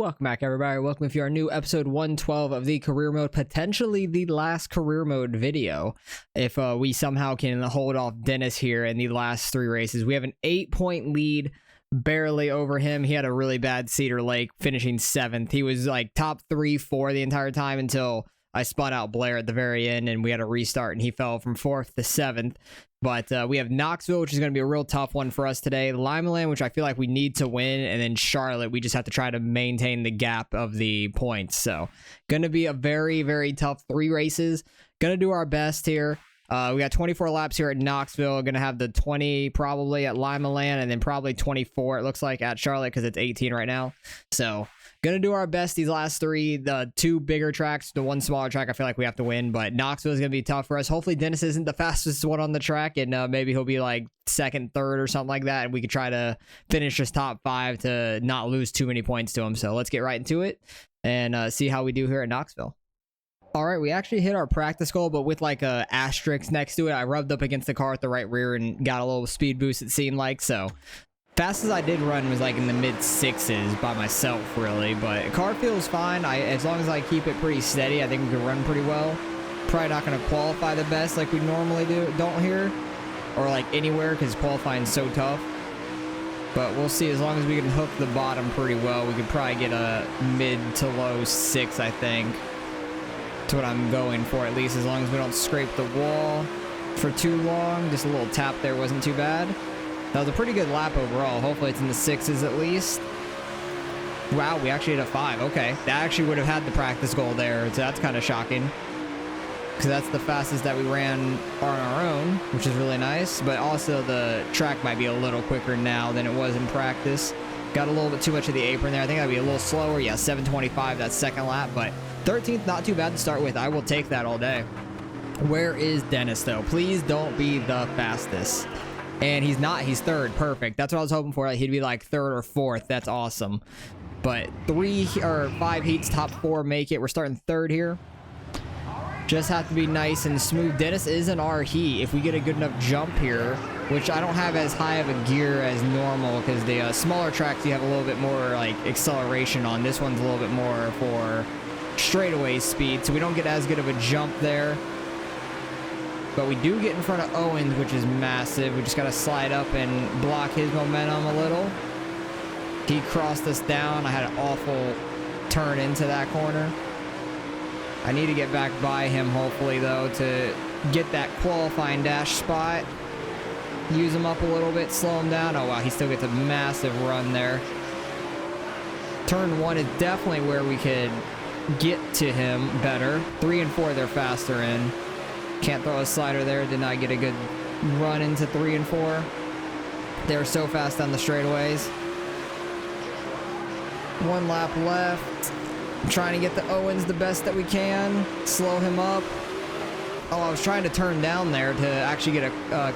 Welcome back, everybody. Welcome if you are new, episode 112 of the career mode, potentially the last career mode video. If we somehow can hold off Dennis here in the last three races. We have an 8-point lead, barely over him. He had a really bad Cedar Lake, finishing 7th. He was like top 3-4 the entire time until I spun out Blair at the very end and we had a restart and he fell from 4th to 7th. But we have Knoxville, which is going to be a real tough one for us today. Limaland, which I feel like we need to win. And then Charlotte, we just have to try to maintain the gap of the points. So going to be a very, very tough 3 races. Going to do our best here. We got 24 laps here at Knoxville. Going to have the 20 probably at Limaland and then probably 24, it looks like, at Charlotte because it's 18 right now. So gonna do our best these last 3. The 2 bigger tracks, the 1 smaller track, I feel like we have to win, but Knoxville is gonna be tough for us. Hopefully Dennis isn't the fastest one on the track and maybe he'll be like 2nd, 3rd or something like that, and we could try to finish just top 5 to not lose too many points to him. So let's get right into it and see how we do here at Knoxville. All right, we actually hit our practice goal, but with like a asterisk next to it. I rubbed up against the car at the right rear and got a little speed boost, it seemed like. So fastest I did run was like in the mid-6s by myself, really, but car feels fine. As long as I keep it pretty steady, I think we can run pretty well. Probably not going to qualify the best like we normally don't here, or like anywhere, because qualifying is so tough. But we'll see. As long as we can hook the bottom pretty well, we could probably get a mid to low 6, I think. That's what I'm going for, at least, as long as we don't scrape the wall for too long. Just a little tap there wasn't too bad. That was a pretty good lap overall. Hopefully it's in the 6s at least. Wow, we actually hit a 5. Okay, that actually would have had the practice goal there. So that's kind of shocking, because that's the fastest that we ran on our own, which is really nice. But also the track might be a little quicker now than it was in practice. Got a little bit too much of the apron there. I think that'd be a little slower. Yeah, 7:25 that second lap, but 13th, not too bad to start with. I will take that all day. Where is Dennis, though? Please don't be the fastest. And he's not. He's 3rd. Perfect. That's what I was hoping for. Like, he'd be like 3rd or 4th. That's awesome. But 3 or 5 heats, top 4 make it. We're starting 3rd here. Just have to be nice and smooth. Dennis is an R heat. If we get a good enough jump here, which I don't have as high of a gear as normal, because the smaller tracks you have a little bit more like acceleration on. This one's a little bit more for straightaway speed, so we don't get as good of a jump there. But we do get in front of Owens, which is massive. We just got to slide up and block his momentum a little. He crossed us down. I had an awful turn into that corner. I need to get back by him, hopefully, though, to get that qualifying dash spot. Use him up a little bit, slow him down. Oh, wow, he still gets a massive run there. Turn 1 is definitely where we could get to him better. 3 and 4, they're faster in. Can't throw a slider there. Did not get a good run into 3 and 4. They were so fast on the straightaways. 1 lap left. I'm trying to get the Owens the best that we can. Slow him up. Oh, I was trying to turn down there to actually get a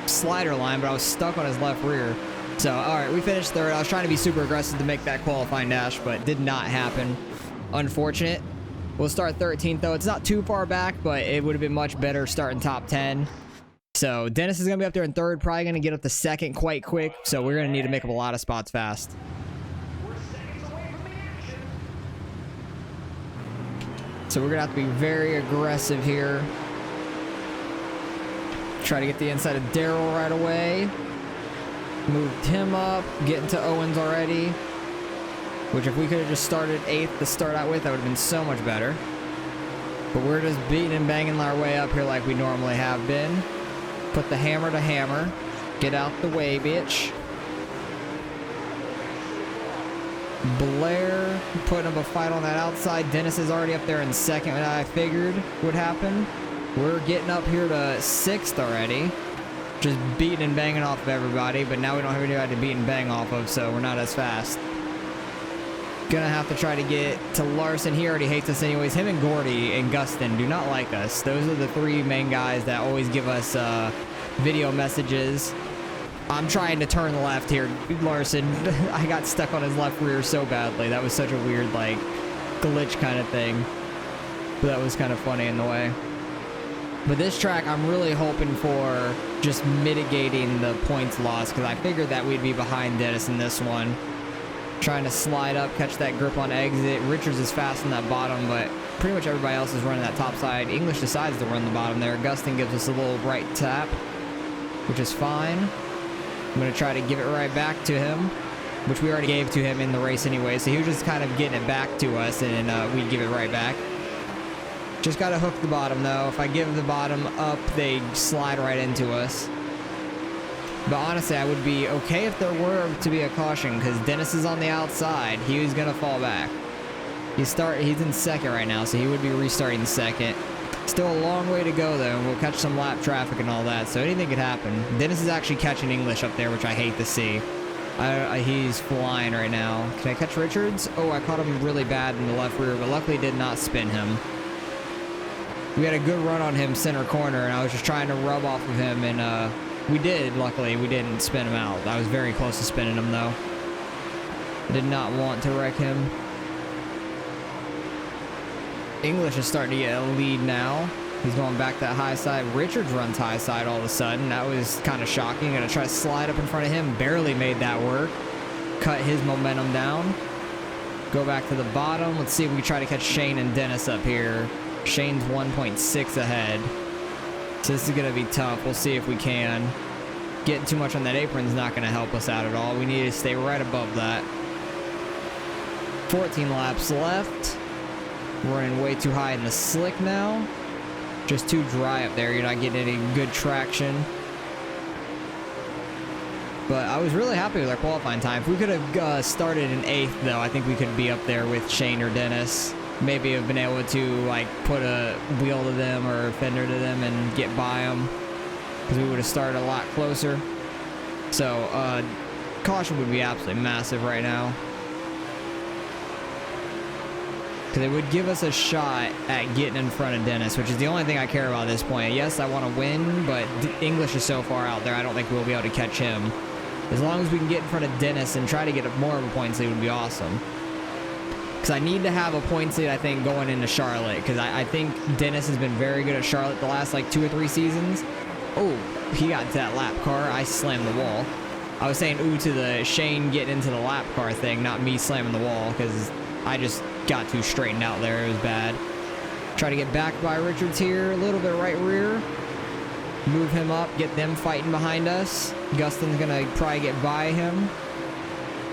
slider line, but I was stuck on his left rear. So, all right, we finished 3rd. I was trying to be super aggressive to make that qualifying dash, but did not happen. Unfortunate. We'll start 13th, though. It's not too far back, but it would have been much better starting top 10. So Dennis is going to be up there in 3rd, probably going to get up to 2nd quite quick. So we're going to need to make up a lot of spots fast. So we're going to have to be very aggressive here. Try to get the inside of Daryl right away. Moved him up, getting to Owens already. Which, if we could have just started 8th to start out with, that would have been so much better. But we're just beating and banging our way up here like we normally have been. Put the hammer to hammer. Get out the way, bitch. Blair putting up a fight on that outside. Dennis is already up there in 2nd, what I figured would happen. We're getting up here to 6th already. Just beating and banging off of everybody. But now we don't have anybody to beat and bang off of, so we're not as fast. Gonna have to try to get to Larson. He already hates us anyways. Him and Gordy and Gustin do not like us. Those are the 3 main guys that always give us video messages. I'm trying to turn left here. Larson, I got stuck on his left rear so badly. That was such a weird, like, glitch kind of thing. But that was kind of funny in the way. But this track, I'm really hoping for just mitigating the points loss, because I figured that we'd be behind Dennis in this one. Trying to slide up, catch that grip on exit. Richards is fast on that bottom, but pretty much everybody else is running that top side. English decides to run the bottom there. Gustin gives us a little right tap, which is fine. I'm going to try to give it right back to him, which we already gave to him in the race anyway, so he was just kind of getting it back to us, and we'd give it right back. Just got to hook the bottom, though. If I give the bottom up, they slide right into us. But honestly, I would be okay if there were to be a caution, because Dennis is on the outside. He was going to fall back. He's in second right now, so he would be restarting second. Still a long way to go, though, and we'll catch some lap traffic and all that, so anything could happen. Dennis is actually catching English up there, which I hate to see. He's flying right now. Can I catch Richards? Oh, I caught him really bad in the left rear, but luckily did not spin him. We had a good run on him center corner, and I was just trying to rub off of him, and we did. Luckily, we didn't spin him out. I was very close to spinning him, though. Did not want to wreck him. English is starting to get a lead now. He's going back that high side. Richards runs high side all of a sudden. That was kind of shocking. Gonna try to slide up in front of him. Barely made that work. Cut his momentum down. Go back to the bottom. Let's see if we can try to catch Shane and Dennis up here. Shane's 1.6 ahead. So this is going to be tough. We'll see if we can. Getting too much on that apron is not going to help us out at all. We need to stay right above that. 14 laps left. Running way too high in the slick now. Just too dry up there. You're not getting any good traction. But I was really happy with our qualifying time. If we could have started in 8th, though, I think we could be up there with Shane or Dennis. Maybe have been able to like put a wheel to them or a fender to them and get by them, because we would have started a lot closer. So caution would be absolutely massive right now, because it would give us a shot at getting in front of Dennis, which is the only thing I care about at this point. Yes, I want to win, but English is so far out there, I don't think we'll be able to catch him. As long as we can get in front of Dennis and try to get more of a points lead would be awesome. Because I need to have a points lead, I think, going into Charlotte. Because I think Dennis has been very good at Charlotte the last, like, 2 or 3 seasons. Oh, he got to that lap car. I slammed the wall. I was saying ooh to the Shane getting into the lap car thing, not me slamming the wall. Because I just got too straightened out there. It was bad. Try to get back by Richards here. A little bit right rear. Move him up. Get them fighting behind us. Gustin's going to probably get by him.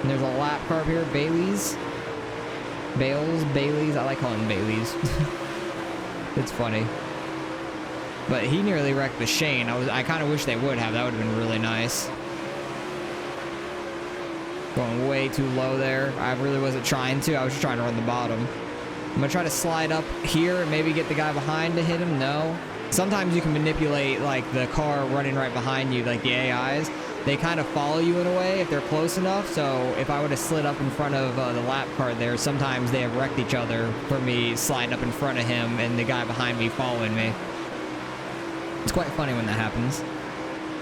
And there's a lap car up here. Bailey's. Bailey's, I like calling them Bailey's. It's funny. But he nearly wrecked the Shane. I kind of wish they would have. That would have been really nice. Going way too low there. I really wasn't trying to. I was just trying to run the bottom. I'm going to try to slide up here and maybe get the guy behind to hit him. No. Sometimes you can manipulate like the car running right behind you, like the AIs. They kind of follow you in a way if they're close enough. So if I would have slid up in front of the lap car there, sometimes they have wrecked each other for me sliding up in front of him and the guy behind me following me. It's quite funny when that happens.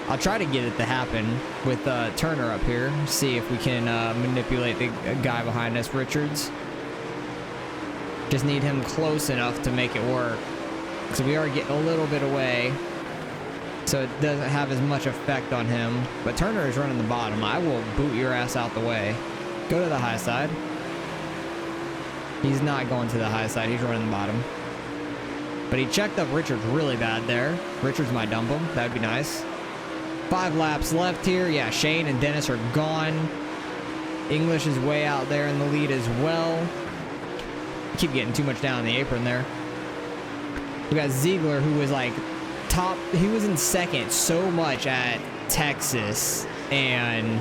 I'll try to get it to happen with Turner up here. See if we can manipulate the guy behind us, Richards. Just need him close enough to make it work. So we are getting a little bit away. So it doesn't have as much effect on him. But Turner is running the bottom. I will boot your ass out the way. Go to the high side. He's not going to the high side. He's running the bottom. But he checked up Richards really bad there. Richards might dump him. That would be nice. 5 laps left here. Yeah, Shane and Dennis are gone. English is way out there in the lead as well. Keep getting too much down on the apron there. We got Ziegler, who was like top. He was in second so much at Texas and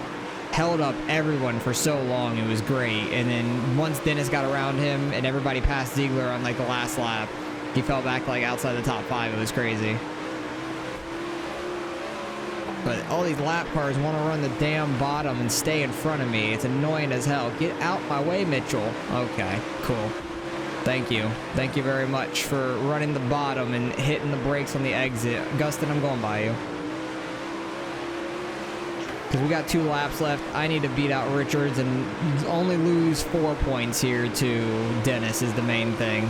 held up everyone for so long. It was great. And then once Dennis got around him and everybody passed Ziegler on like the last lap, he fell back like outside the top 5. It was crazy. But all these lap cars want to run the damn bottom and stay in front of me. It's annoying as hell. Get out my way, Mitchell. Okay, cool. Thank you. Thank you very much for running the bottom and hitting the brakes on the exit. Gustin, I'm going by you. Because we got 2 laps left. I need to beat out Richards and only lose 4 points here to Dennis is the main thing.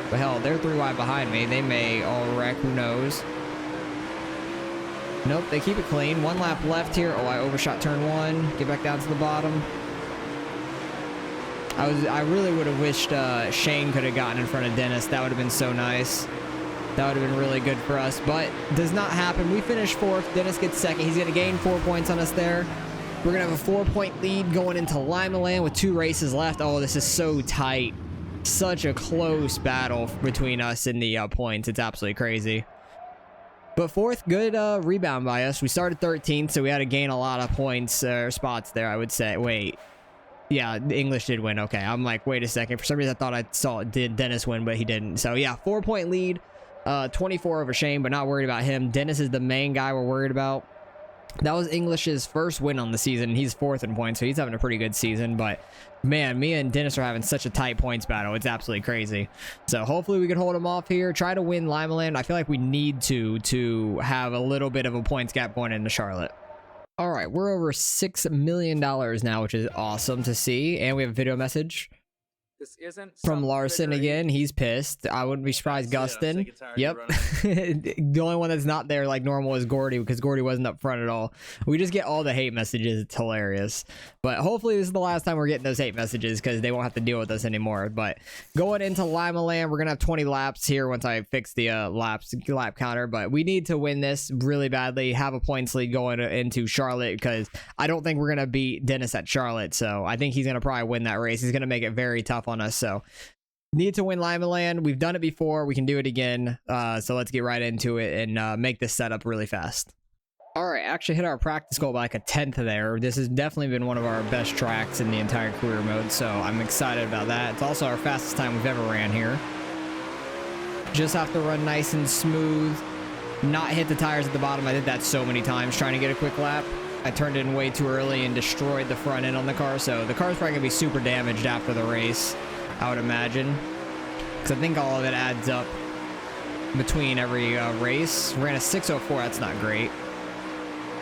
But hell, they're 3 wide behind me. They may all wreck. Who knows? Nope, they keep it clean. 1 lap left here. Oh, I overshot turn 1. Get back down to the bottom. I really would have wished Shane could have gotten in front of Dennis. That would have been so nice. That would have been really good for us, but does not happen. We finished 4th. Dennis gets 2nd. He's going to gain 4 points on us there. We're going to have a 4-point lead going into Limaland with 2 races left. Oh, this is so tight. Such a close battle between us and the points. It's absolutely crazy. But 4th, good rebound by us. We started 13th, so we had to gain a lot of points or spots there, I would say. Wait. Yeah, the English did win. Okay, I'm like, wait a second. For some reason, I thought I saw it did Dennis win, but he didn't. So, yeah, 4-point lead. 24 over Shane, but not worried about him. Dennis is the main guy we're worried about. That was English's first win on the season. He's 4th in points, so he's having a pretty good season. But, man, me and Dennis are having such a tight points battle. It's absolutely crazy. So, hopefully we can hold him off here. Try to win Limaland. I feel like we need to have a little bit of a points gap going into Charlotte. All right, we're over $6 million now, which is awesome to see. And we have a video message. This isn't from Larson again. He's pissed. I wouldn't be surprised. Gustin. Yep. The only one that's not there like normal is Gordy, because Gordy wasn't up front at all. We just get all the hate messages. It's hilarious. But hopefully this is the last time we're getting those hate messages, because they won't have to deal with us anymore. But going into Limaland, we're going to have 20 laps here once I fix the lap counter. But we need to win this really badly. Have a points lead going into Charlotte, because I don't think we're going to beat Dennis at Charlotte. So I think he's going to probably win that race. He's going to make it very tough on us. So need to win Limaland. We've done it before. We can do it again. So let's get right into it and make this setup really fast. All right, actually hit our practice goal by like a 10th there. This has definitely been one of our best tracks in the entire career mode, so I'm excited about that. It's also our fastest time we've ever ran here. Just have to run nice and smooth, not hit the tires at the bottom. I did that so many times trying to get a quick lap. I turned in way too early and destroyed the front end on the car, so the car's probably gonna be super damaged after the race, I would imagine, because I think all of it adds up between every race. Ran a 6:04. That's not great.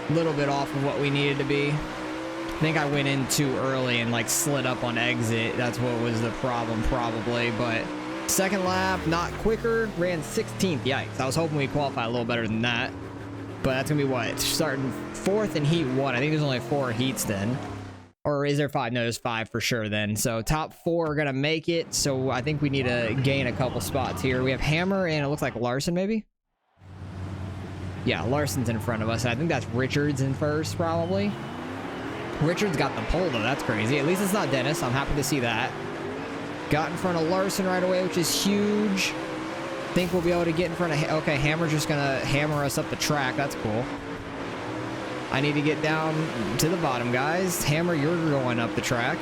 A little bit off of what we needed to be. I think I went in too early and like slid up on exit. That's what was the problem probably. But second lap, not quicker. Ran 16th. Yikes. I was hoping we'd qualify a little better than that. But that's gonna be what? Starting 4th in heat 1. I think there's only 4 heats then. Or is there 5? No, there's 5 for sure then. So top 4 are gonna make it. So I think we need to gain a couple spots here. We have Hammer and it looks like Larson maybe. Yeah, Larson's in front of us. I think that's Richards in first, probably. Richards got the pole, though. That's crazy. At least it's not Dennis. I'm happy to see that. Got in front of Larson right away, which is huge. Think we'll be able to get in front of... Okay, Hammer's just going to hammer us up the track. That's cool. I need to get down to the bottom, guys. Hammer, you're going up the track.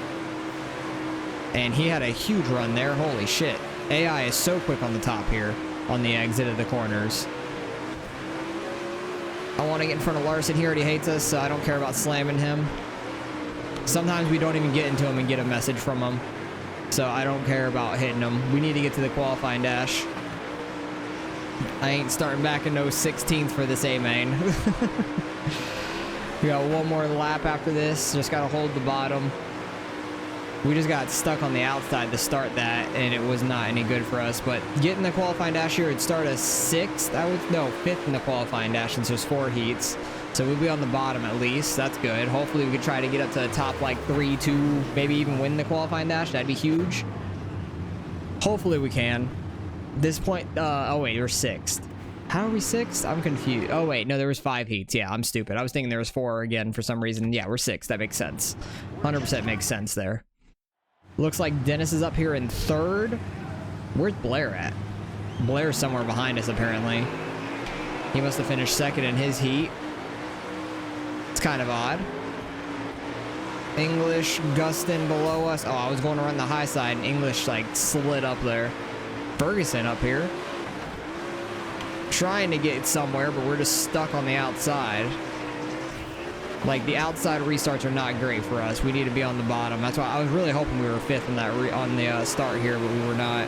And he had a huge run there. Holy shit. AI is so quick on the top here, on the exit of the corners. I want to get in front of Larson. He already hates us, so I don't care about slamming him. Sometimes we don't even get into him and get a message from him. So I don't care about hitting him. We need to get to the qualifying dash. I ain't starting back in no 16th for this A-main. We got one more lap after this. Just got to hold the bottom. We just got stuck on the outside to start that, and it was not any good for us. But getting the qualifying dash here would start us 6th. No, 5th in the qualifying dash since there's 4 heats. So we'll be on the bottom at least. That's good. Hopefully we could try to get up to the top like 3, 2, maybe even win the qualifying dash. That'd be huge. Hopefully we can. This point, oh wait, we're 6th. How are we 6th? I'm confused. Oh wait, no, there was 5 heats. Yeah, I'm stupid. I was thinking there was 4 again for some reason. Yeah, we're 6th. That makes sense. 100% makes sense there. Looks like Dennis is up here in 3rd. Where's Blair at? Blair's somewhere behind us, apparently. He must have finished 2nd in his heat. It's kind of odd. English, Gustin below us. Oh, I was going to run the high side, and English, like, slid up there. Ferguson up here. Trying to get somewhere, but we're just stuck on the outside. Like, the outside restarts are not great for us. We need to be on the bottom. That's why I was really hoping we were 5th in that on the start here, but we were not.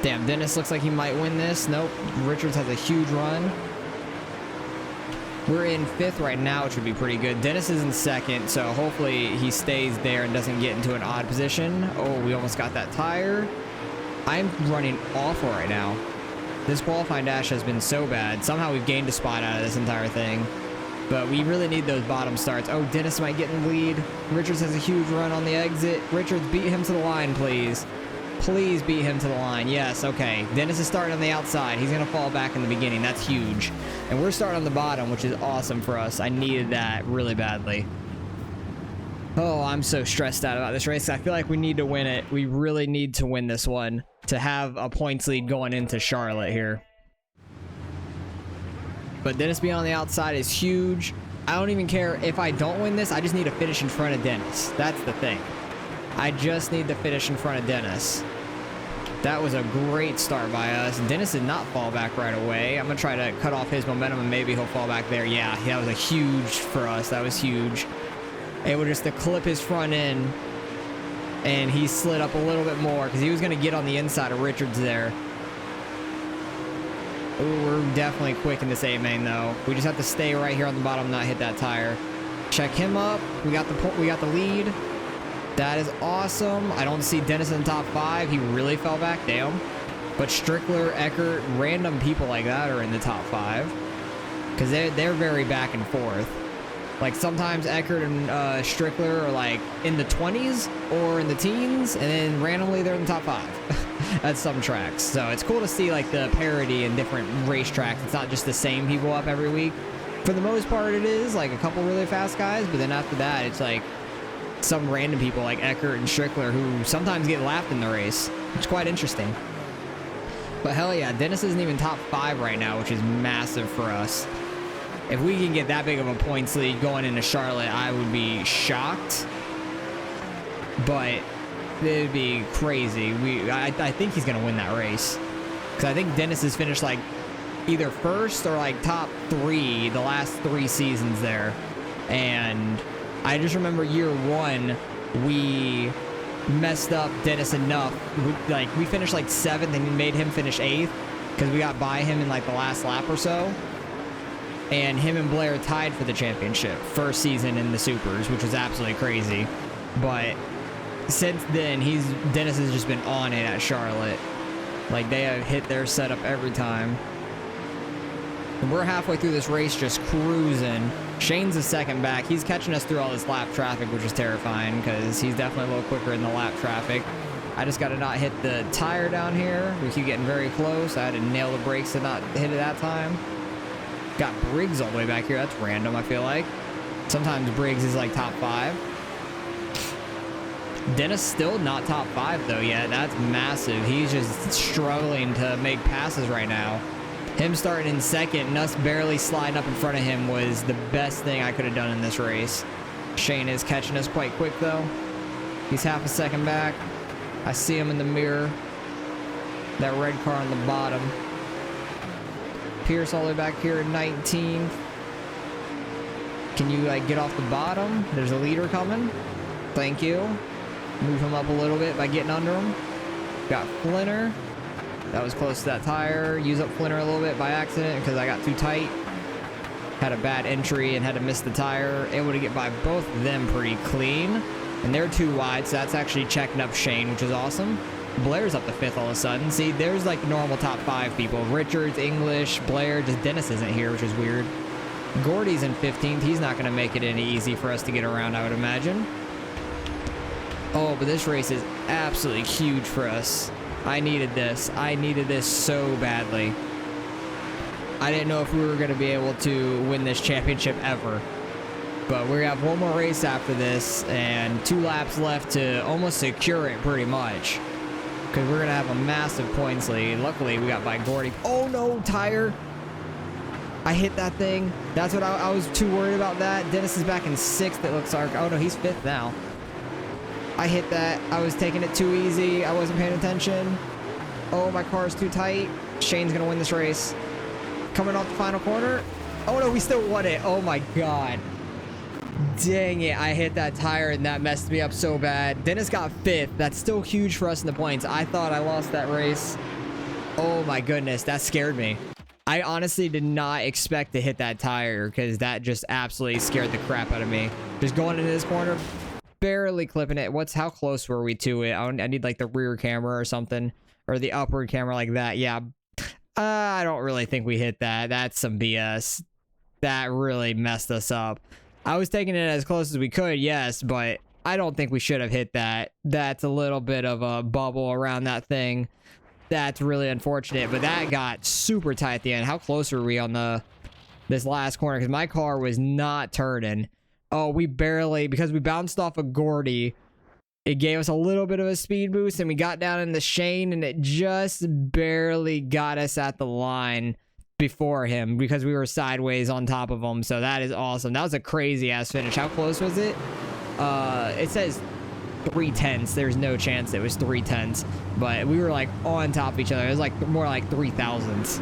Damn, Dennis looks like he might win this. Nope. Richards has a huge run. We're in 5th right now, which would be pretty good. Dennis is in 2nd, so hopefully he stays there and doesn't get into an odd position. Oh, we almost got that tire. I'm running awful right now. This qualifying dash has been so bad. Somehow we've gained a spot out of this entire thing. But we really need those bottom starts. Oh, Dennis might get in the lead. Richards has a huge run on the exit. Richards, beat him to the line, please. Please beat him to the line. Yes, okay. Dennis is starting on the outside. He's going to fall back in the beginning. That's huge. And we're starting on the bottom, which is awesome for us. I needed that really badly. Oh, I'm so stressed out about this race. I feel like we need to win it. We really need to win this one to have a points lead going into Charlotte here. But Dennis being on the outside is huge. I don't even care if I don't win this. I just need to finish in front of Dennis. That's the thing. I just need to finish in front of Dennis. That was a great start by us. Dennis did not fall back right away. I'm going to try to cut off his momentum and maybe he'll fall back there. Yeah, that was a huge for us. That was huge. Able just to clip his front end. And he slid up a little bit more because he was going to get on the inside of Richards there. Ooh, we're definitely quick in this A main though. We just have to stay right here on the bottom, not hit that tire. Check him up. We got the lead. That is awesome. I don't see Dennis in the top 5. He really fell back. Damn. But Strickler, Eckert, random people like that are in the top 5 because they're very back and forth. Like sometimes Eckert and Strickler are like in the 20s or in the teens, and then randomly they're in the top 5 at some tracks. So it's cool to see like the parity in different racetracks. It's not just the same people up every week. For the most part, it is like a couple really fast guys, but then after that, it's like some random people like Eckert and Strickler who sometimes get lapped in the race. It's quite interesting. But hell yeah, Dennis isn't even top 5 right now, which is massive for us. If we can get that big of a points lead going into Charlotte, I would be shocked. But it'd be crazy. I think he's going to win that race. Because I think Dennis has finished like either first or like top 3 the last 3 seasons there. And I just remember year 1, we messed up Dennis enough. We finished like 7th and made him finish 8th. Because we got by him in like the last lap or so. And him and Blair tied for the championship first season in the Supers, which was absolutely crazy. But since then, Dennis has just been on it at Charlotte. Like they have hit their setup every time. And we're halfway through this race just cruising. Shane's a second back. He's catching us through all this lap traffic, which is terrifying because he's definitely a little quicker in the lap traffic. I just got to not hit the tire down here. We keep getting very close. I had to nail the brakes to not hit it that time. Got Briggs all the way back here. That's random, I feel like. Sometimes Briggs is like top 5. Dennis still not top 5 though yet. That's massive. He's just struggling to make passes right now. Him starting in second and us barely sliding up in front of him was the best thing I could have done in this race. Shane is catching us quite quick though. He's half a second back. I see him in the mirror. That red car on the bottom. Pierce all the way back here at 19th. Can you like get off the bottom? There's a leader coming. Thank you. Move him up a little bit by getting under him. Got Flinner. That was close to that tire. Use up Flinner a little bit by accident because I got too tight. Had a bad entry and had to miss the tire. Able to get by both of them pretty clean. And they're too wide, so that's actually checking up Shane, which is awesome. Blair's up to 5th all of a sudden. See, there's like normal top 5 people. Richards, English, Blair, just Dennis isn't here, which is weird. Gordy's in 15th. He's not going to make it any easy for us to get around, I would imagine. Oh, but this race is absolutely huge for us. I needed this. I needed this so badly. I didn't know if we were going to be able to win this championship ever. But we have one more race after this and 2 laps left to almost secure it pretty much. Because we're going to have a massive points lead. Luckily, we got by Gordy. Oh, no, tire. I hit that thing. That's what I was too worried about that. Dennis is back in 6th, it looks like. Oh, no, he's 5th now. I hit that. I was taking it too easy. I wasn't paying attention. Oh, my car's too tight. Shane's going to win this race. Coming off the final corner. Oh, no, we still won it. Oh, my God. Dang it, I hit that tire and that messed me up so bad. Dennis got 5th. That's still huge for us in the points. I thought I lost that race. Oh my goodness, that scared me. I honestly did not expect to hit that tire because that just absolutely scared the crap out of me. Just going into this corner, barely clipping it. How close were we to it? I need like the rear camera or something, or the upward camera like that. Yeah, I don't really think we hit that. That's some BS. That really messed us up. I was taking it as close as we could, yes, but I don't think we should have hit that. That's a little bit of a bubble around that thing. That's really unfortunate, but that got super tight at the end. How close were we on this last corner? Because my car was not turning. Oh, we barely, because we bounced off of Gordy, it gave us a little bit of a speed boost, and we got down in the Shane, and it just barely got us at the line before him because we were sideways on top of him. So that is awesome. That was a crazy ass finish. How close was it? It says 3/10. There's no chance it was 3/10, but we were like on top of each other. It was like more like 3,000s.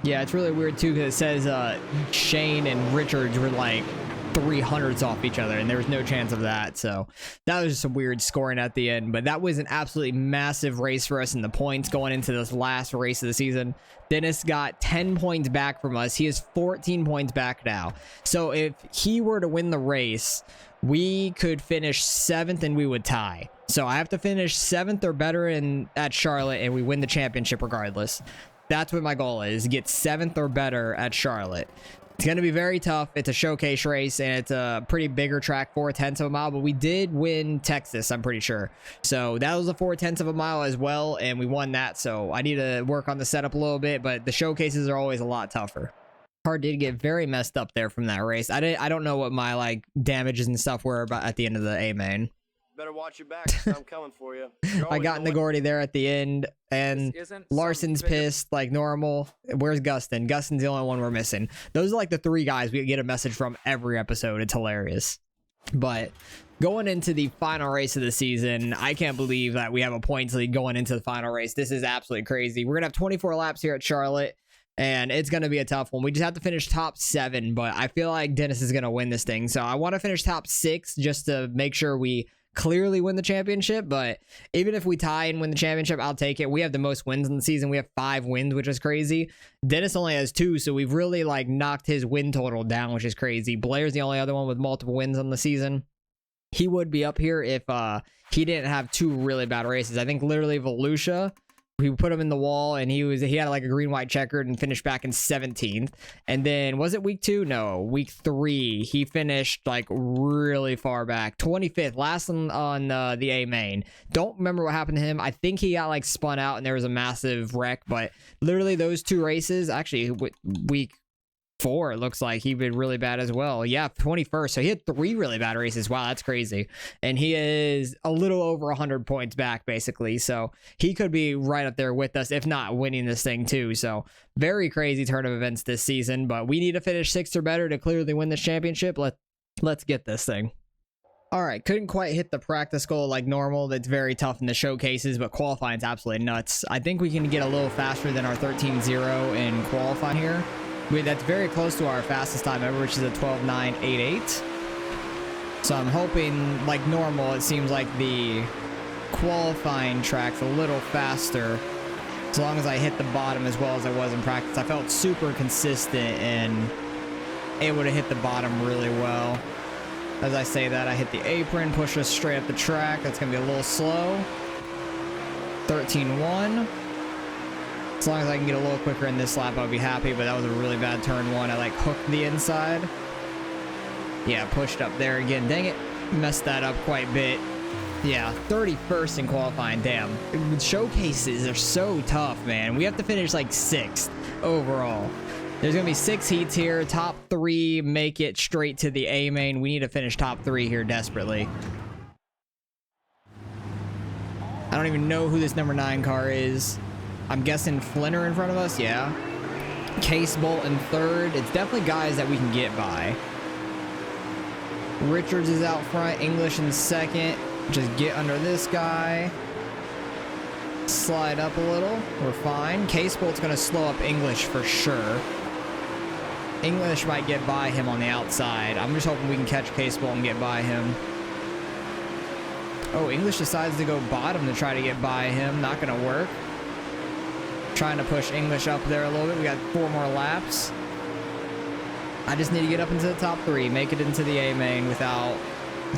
Yeah, it's really weird too because it says Shane and Richards were like 300s off each other, and there was no chance of that. So that was just some weird scoring at the end, but that was an absolutely massive race for us in the points going into this last race of the season. Dennis got 10 points back from us. He is 14 points back now. So if he were to win the race, we could finish 7th and we would tie. So I have to finish 7th or better at Charlotte, and we win the championship regardless. That's what my goal is, get 7th or better at Charlotte. It's going to be very tough. It's a showcase race, and it's a pretty bigger track, 4/10 of a mile, but we did win Texas, I'm pretty sure. So that was a 4/10 of a mile as well, and we won that. So I need to work on the setup a little bit, but the showcases are always a lot tougher. Car did get very messed up there from that race. I don't know what my like damages and stuff were about at the end of the A main. Better watch your back. I'm coming for you. I got in the Gordy there at the end, and Larson's pissed like normal. Where's Gustin? Gustin's the only one we're missing. Those are like the 3 guys we get a message from every episode. It's hilarious. But going into the final race of the season, I can't believe that we have a points lead going into the final race. This is absolutely crazy. We're going to have 24 laps here at Charlotte, and it's going to be a tough one. We just have to finish top 7, but I feel like Dennis is going to win this thing. So I want to finish top 6 just to make sure we clearly win the championship. But even if we tie and win the championship, I'll take it. We have the most wins in the season. We have 5 wins, which is crazy. Dennis only has 2, so we've really like knocked his win total down, which is crazy. Blair's the only other one with multiple wins on the season. He would be up here if he didn't have 2 really bad races. I think literally Volusia, we put him in the wall, and he had like a green white checkered and finished back in 17th. And then was it week 2? No, week 3 he finished like really far back, 25th, last on the A main. Don't remember what happened to him. I think he got like spun out and there was a massive wreck. But literally those 2 races, actually week 4, it looks like he did really bad as well. Yeah, 21st. So he had 3 really bad races. Wow, that's crazy. And he is a little over 100 points back, basically. So he could be right up there with us, if not winning this thing too. So very crazy turn of events this season. But we need to finish 6th or better to clearly win this championship. Let's get this thing. All right, couldn't quite hit the practice goal like normal. That's very tough in the showcases, but qualifying's absolutely nuts. I think we can get a little faster than our 13.0 in qualifying here. That's very close to our fastest time ever, which is a 12.988. So I'm hoping, like normal, it seems like the qualifying track's a little faster. As long as I hit the bottom as well as I was in practice. I felt super consistent and able to hit the bottom really well. As I say that, I hit the apron, push us straight up the track. That's going to be a little slow. 13.1. As long as I can get a little quicker in this lap, I'll be happy, but that was a really bad turn 1. I like hooked the inside. Yeah, pushed up there again. Dang it. Messed that up quite a bit. Yeah, 31st in qualifying. Damn. Showcases are so tough, man. We have to finish like 6th overall. There's going to be 6 heats here. Top 3 make it straight to the A main. We need to finish top 3 here desperately. I don't even know who this number 9 car is. I'm guessing Flinner in front of us, yeah. Case Bolt in 3rd. It's definitely guys that we can get by. Richards is out front. English in 2nd. Just get under this guy. Slide up a little. We're fine. Case Bolt's going to slow up English for sure. English might get by him on the outside. I'm just hoping we can catch Case Bolt and get by him. Oh, English decides to go bottom to try to get by him. Not going to work. Trying to push English up there a little bit. We got 4 more laps. I just need to get up into the top 3, make it into the A main without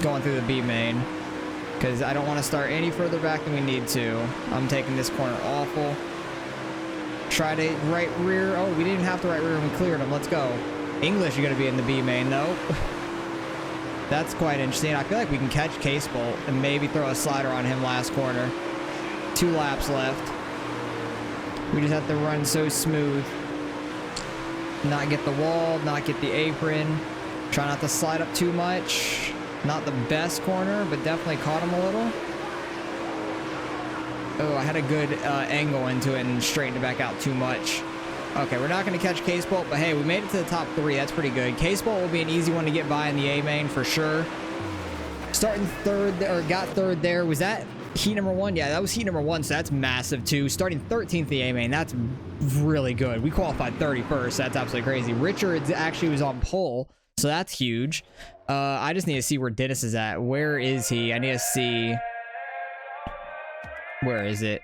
going through the B main, because I don't want to start any further back than we need to. I'm taking this corner awful. Try to right rear. Oh, we didn't have to right rear him. We cleared him. Let's go. English is going to be in the B main, though. That's quite interesting. I feel like we can catch Case Bolt and maybe throw a slider on him last corner. 2 laps left. We just have to run so smooth. Not get the wall, not get the apron. Try not to slide up too much. Not the best corner, but definitely caught him a little. Oh, I had a good angle into it and straightened it back out too much. Okay, we're not going to catch Case Bolt, but hey, we made it to the top 3. That's pretty good. Case Bolt will be an easy one to get by in the A main for sure. Starting third, or got third there. Was that heat number 1? Yeah, that was heat number 1, so that's massive too. Starting 13th the A main, that's really good. We qualified 31st. That's absolutely crazy. Richards actually was on pole, so that's huge. I just need to see where Dennis is at. Where is he? I need to see. Where is it?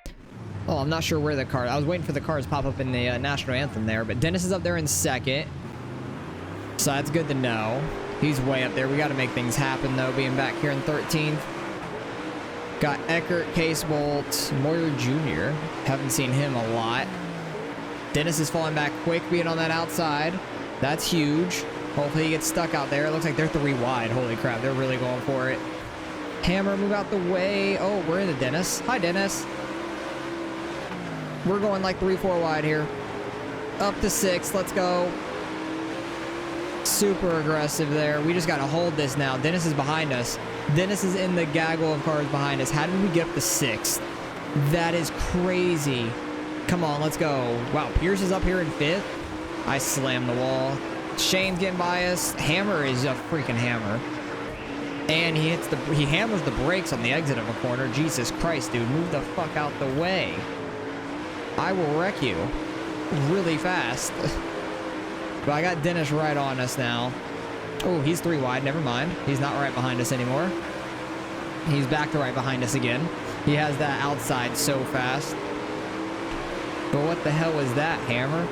Oh, I'm not sure where the car. I was waiting for the cars to pop up in the national anthem there, but Dennis is up there in 2nd, so that's good to know. He's way up there. We got to make things happen though, being back here in 13th. Got Eckert, Case Bolt, Moyer Jr. Haven't seen him a lot. Dennis is falling back quick, being on that outside. That's huge. Hopefully he gets stuck out there. It looks like they're 3 wide. Holy crap, they're really going for it. Hammer, move out the way. Oh, we're in the Dennis. Hi, Dennis. We're going like 3-4 wide here. Up to 6. Let's go. Super aggressive there. We just got to hold this now. Dennis is behind us. Dennis is in the gaggle of cars behind us. How did we get up to 6th? That is crazy. Come on, let's go. Wow, Pierce is up here in 5th. I slammed the wall. Shane's getting by us. Hammer is a freaking hammer. And he hammers the brakes on the exit of a corner. Jesus Christ, dude. Move the fuck out the way. I will wreck you really fast. But I got Dennis right on us now. Oh, he's 3 wide. Never mind. He's not right behind us anymore. He's back to right behind us again. He has that outside so fast. But what the hell was that, Hammer?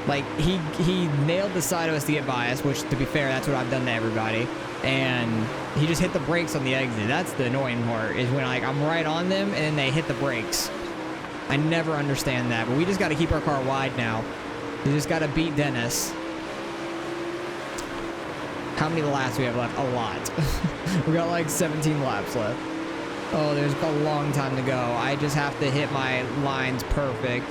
Like, he nailed the side of us to get by us, which, to be fair, that's what I've done to everybody. And he just hit the brakes on the exit. That's the annoying part, is when, like, I'm right on them and then they hit the brakes. I never understand that. But we just got to keep our car wide now. We just got to beat Dennis. How many laps do we have left? A lot. We got like 17 laps left. Oh, there's a long time to go. I just have to hit my lines perfect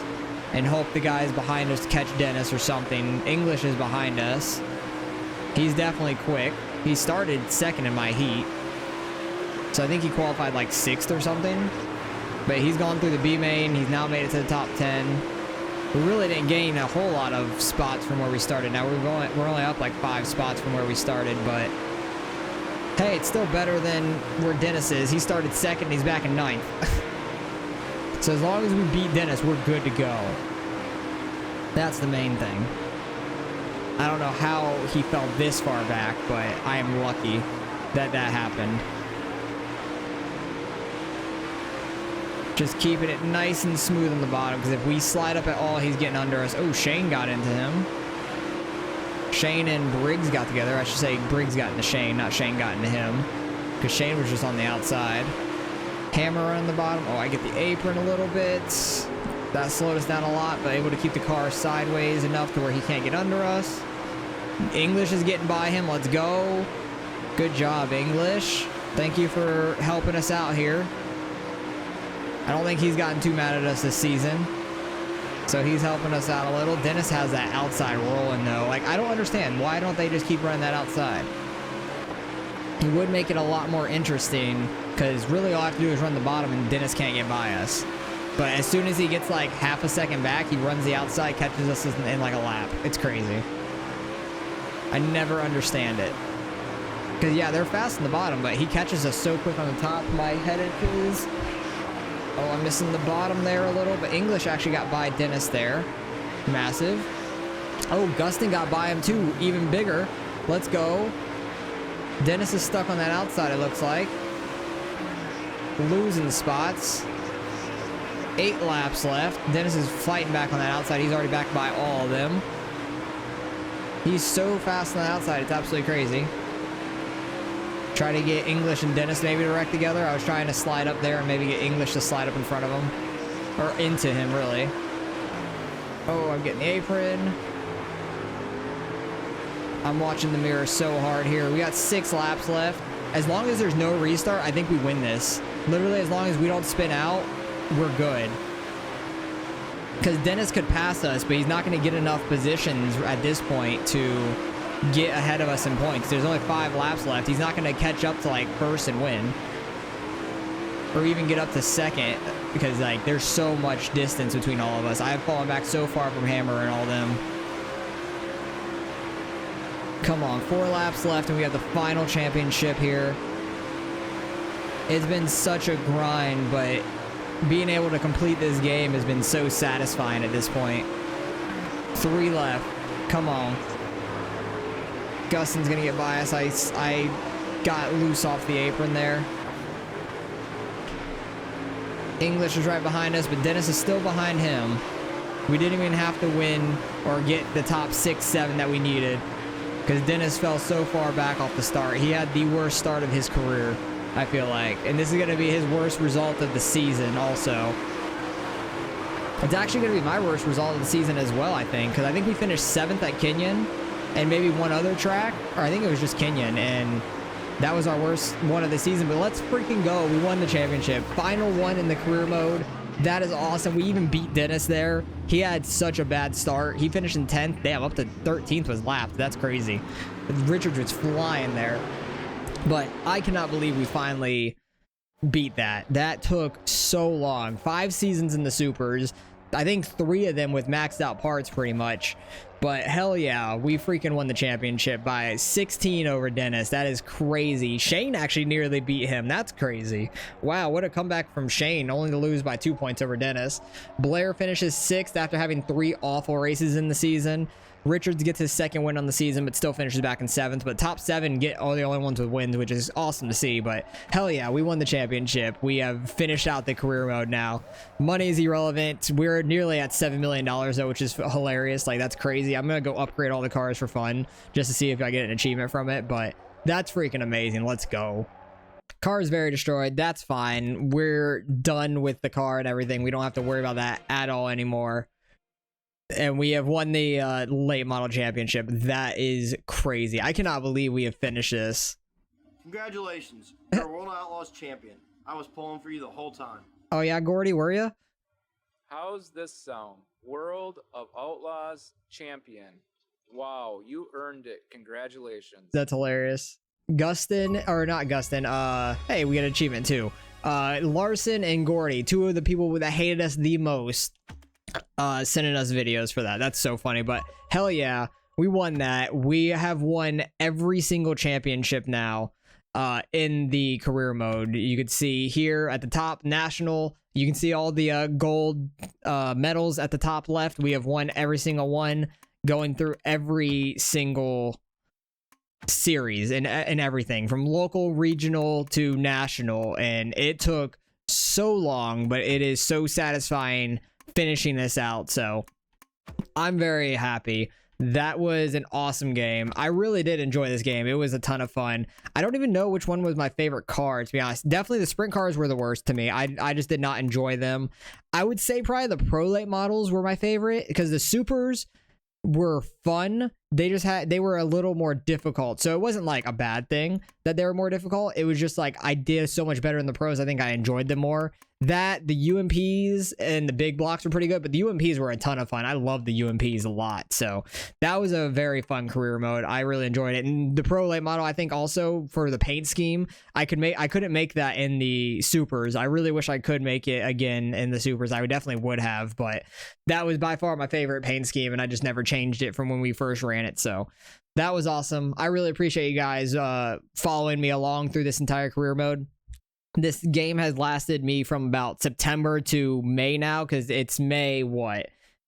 and hope the guys behind us catch Dennis or something. English is behind us. He's definitely quick. He started 2nd in my heat. So I think he qualified like 6th or something. But he's gone through the B main. He's now made it to the top 10. We really didn't gain a whole lot of spots from where we started. Now we're only up like 5 spots from where we started, but hey, it's still better than where Dennis is. He started 2nd, he's back in 9th. So as long as we beat Dennis, we're good to go. That's the main thing. I don't know how he fell this far back, but I am lucky that that happened. Just keeping it nice and smooth on the bottom, because if we slide up at all, he's getting under us. Oh, Shane got into him. Shane and Briggs got together. I should say Briggs got into Shane, not Shane got into him, because Shane was just on the outside. Hammer on the bottom. Oh, I get the apron a little bit. That slowed us down a lot, but able to keep the car sideways enough to where he can't get under us. English is getting by him. Let's go. Good job, English. Thank you for helping us out here. I don't think he's gotten too mad at us this season. So he's helping us out a little. Dennis has that outside rolling, though. Like, I don't understand. Why don't they just keep running that outside? He would make it a lot more interesting, because really all I have to do is run the bottom and Dennis can't get by us. But as soon as he gets like half a second back, he runs the outside, catches us in like a lap. It's crazy. I never understand it. Because, yeah, they're fast in the bottom, but he catches us so quick on the top. My head is... Oh, I'm missing the bottom there a little, but English actually got by Dennis there. Massive. Oh, Gustin got by him too, even bigger. Let's go. Dennis is stuck on that outside, it looks like. Losing spots. 8 laps left. Dennis is fighting back on that outside. He's already back by all of them. He's so fast on the outside, it's absolutely crazy. Try to get English and Dennis maybe to wreck together. I was trying to slide up there and maybe get English to slide up in front of him. Or into him, really. Oh, I'm getting the apron. I'm watching the mirror so hard here. We got 6 laps left. As long as there's no restart, I think we win this. Literally, as long as we don't spin out, we're good. Because Dennis could pass us, but he's not going to get enough positions at this point to get ahead of us in points. There's only 5 laps left. He's not going to catch up to like first and win, or even get up to second, because like there's so much distance between all of us. I have fallen back so far from Hammer and all them. Come on, 4 laps left, and we have the final championship here. It's been such a grind, but being able to complete this game has been so satisfying at this point. 3 left. Come on. Gustin's gonna get by us. I got loose off the apron there. English is right behind us, but Dennis is still behind him. We didn't even have to win or get the top 6, 7 that we needed, because Dennis fell so far back off the start. He had the worst start of his career, I feel like. And this is going to be his worst result of the season also. It's actually going to be my worst result of the season as well, I think, because I think we finished 7th at Kenyon and maybe one other track, or I think it was just Kenyon, and that was our worst one of the season. But let's freaking go. We won the championship. Final one in the career mode. That is awesome. We even beat Dennis there. He had such a bad start. He finished in 10th. Damn, up to 13th was lapped. That's crazy. Richard was flying there. But I cannot believe we finally beat that. That took so long. 5 seasons in the Supers. I think 3 of them with maxed out parts pretty much. But hell yeah, we freaking won the championship by 16 over Dennis. That is crazy. Shane actually nearly beat him. That's crazy. Wow, what a comeback from Shane, only to lose by 2 points over Dennis. Blair finishes 6th after having 3 awful races in the season. Richards gets his 2nd win on the season, but still finishes back in 7th. But top 7 get all the only ones with wins, which is awesome to see. But hell yeah, we won the championship. We have finished out the career mode now. Money is irrelevant. We're nearly at $7 million though, which is hilarious. Like, that's crazy. I'm gonna go upgrade all the cars for fun just to see if I get an achievement from it. But that's freaking amazing. Let's go. Car is very destroyed. That's fine. We're done with the car and everything. We don't have to worry about that at all anymore. And we have won the late model championship. That is crazy. I cannot believe we have finished this. Congratulations. You're a World Outlaws champion. I was pulling for you the whole time. Oh yeah, Gordy, were you? How's this sound? World of Outlaws champion. Wow, you earned it. Congratulations. That's hilarious. Gustin, or not Gustin, hey, we got an achievement too. Larson and Gordy, 2 of the people that hated us the most, sending us videos for that. That's so funny. But hell yeah, we won that. We have won every single championship now in the career mode. You could see here at the top, national, you can see all the gold medals at the top left. We have won every single one, going through every single series and everything from local, regional to national. And it took so long, but it is so satisfying finishing this out. So I'm very happy. That was an awesome game. I really did enjoy this game. It was a ton of fun. I don't even know which one was my favorite car, to be honest. Definitely the sprint cars were the worst to me. I just did not enjoy them. I would say probably the Pro Late models were my favorite, because the Supers were fun. They were a little more difficult. So it wasn't like a bad thing that they were more difficult. It was just like I did so much better in the pros. I think I enjoyed them more. That the UMPs and the big blocks were pretty good, but the UMPs were a ton of fun. I loved the UMPs a lot. So that was a very fun career mode. I really enjoyed it. And the Pro Late model, I think also for the paint scheme, I couldn't make that in the Supers. I really wish I could make it again in the Supers. I definitely would have, but that was by far my favorite paint scheme, and I just never changed it from when we first ran it. So that was awesome. I really appreciate you guys following me along through this entire career mode. This game has lasted me from about September to May now, because it's May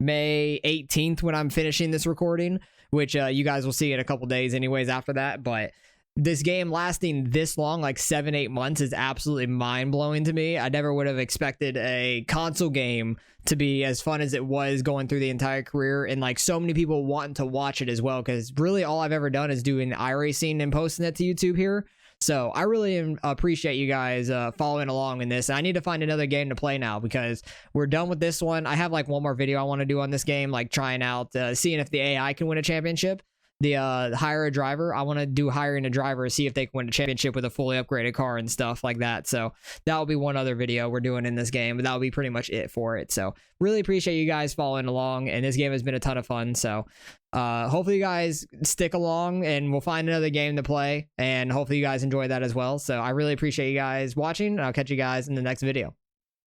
18th when I'm finishing this recording, which you guys will see in a couple days anyways after that. But this game lasting this long, like 7-8 months, is absolutely mind-blowing to me. I never would have expected a console game to be as fun as it was going through the entire career, and like so many people wanting to watch it as well, because really all I've ever done is doing iRacing and posting it to YouTube here. So I really appreciate you guys following along in this. I need to find another game to play now because we're done with this one. I have like one more video I want to do on this game, like trying out, seeing if the AI can win a championship. The hire a driver. I want to do hiring a driver, see if they can win a championship with a fully upgraded car and stuff like that. So that will be one other video we're doing in this game, but that will be pretty much it for it. So really appreciate you guys following along, and this game has been a ton of fun. So hopefully you guys stick along, and we'll find another game to play, and hopefully you guys enjoy that as well. So I really appreciate you guys watching, and I'll catch you guys in the next video.